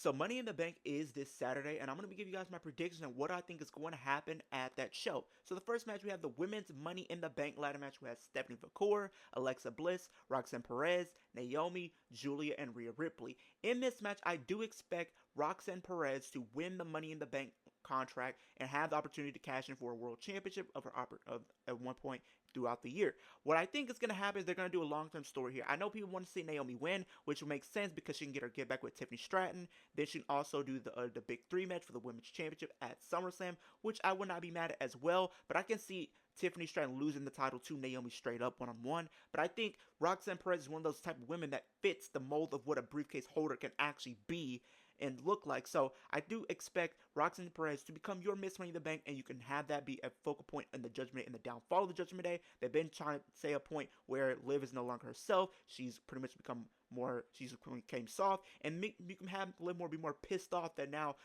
So Money in the Bank is this Saturday, and I'm going to be giving you guys my predictions on what I think is going to happen at that show. So the first match, we have the women's Money in the Bank ladder match. We have Stephanie McCour, Alexa Bliss, Roxanne Perez, Naomi, Julia, and Rhea Ripley. In this match, I do expect Roxanne Perez to win the Money in the Bank contract and have the opportunity to cash in for a world championship at one point throughout the year. What I think is going to happen is they're going to do a long-term story here. I know people want to see Naomi win, which will make sense because she can get back with Tiffany Stratton. Then she can also do the big three match for the women's championship at SummerSlam, which I would not be mad at as well. But I can see Tiffany Stratton losing the title to Naomi straight up one-on-one. But I think Roxanne Perez is one of those type of women that fits the mold of what a briefcase holder can actually be and look like. So I do expect Roxanne Perez to become your Miss Money in the Bank, and you can have that be a focal point in the Judgment Day and the downfall of the Judgment Day. They've been trying to say a point where Liv is no longer herself. She's pretty much become more, she's became soft, and you can have Liv Morgan be more pissed off that now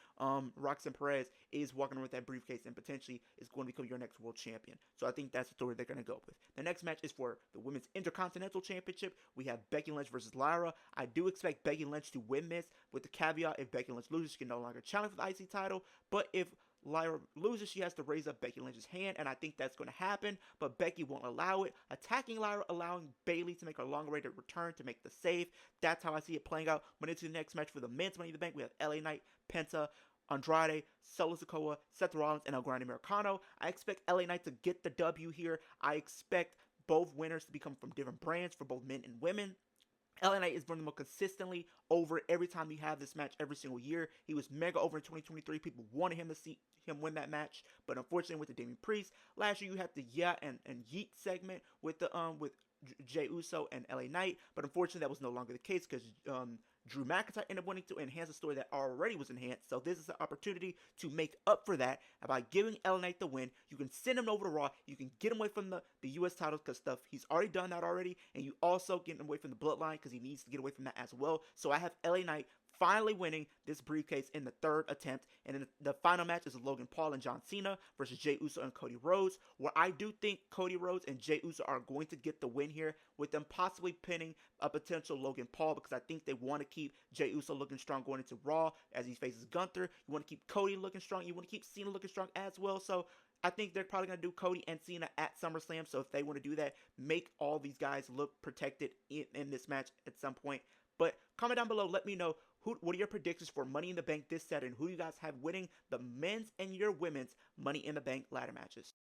Roxanne Perez is walking around with that briefcase and potentially is going to become your next world champion. So I think that's the story they're going to go with. The next match is for the Women's Intercontinental Championship. We have Becky Lynch versus Lyra. I do expect Becky Lynch to win this, with the caveat if Becky Lynch loses, she can no longer challenge for the IC title. But if Lyra loses, she has to raise up Becky Lynch's hand, and I think that's going to happen, but Becky won't allow it. Attacking Lyra, allowing Bayley to make her long-awaited return to make the save. That's how I see it playing out. But into the next match for the men's Money in the Bank, we have LA Knight, Penta, Andrade, Solo Sikoa, Seth Rollins, and El Grande Americano. I expect LA Knight to get the W here. I expect both winners to become from different brands for both men and women. LA Knight is running more consistently over every time you have this match every single year. He was mega over in 2023. People wanted him to see him win that match, but unfortunately with the Damian Priest, last year you had the Yeah and Yeet segment with the with Jey Uso and LA Knight, but unfortunately that was no longer the case because Drew McIntyre ended up wanting to enhance a story that already was enhanced. So this is an opportunity to make up for that. And by giving LA Knight the win, you can send him over to Raw. You can get him away from the US titles because stuff he's already done that already, and you also get him away from the Bloodline because he needs to get away from that as well. So I have LA Knight finally winning this briefcase in the third attempt. And then the final match is Logan Paul and John Cena versus Jey Uso and Cody Rhodes, where I do think Cody Rhodes and Jey Uso are going to get the win here, with them possibly pinning a potential Logan Paul, because I think they want to keep Jey Uso looking strong going into Raw as he faces Gunther. You want to keep Cody looking strong. You want to keep Cena looking strong as well. So I think they're probably going to do Cody and Cena at SummerSlam. So if they want to do that, make all these guys look protected in this match at some point. But comment down below, let me know what are your predictions for Money in the Bank this Saturday, and who you guys have winning the men's and your women's Money in the Bank ladder matches.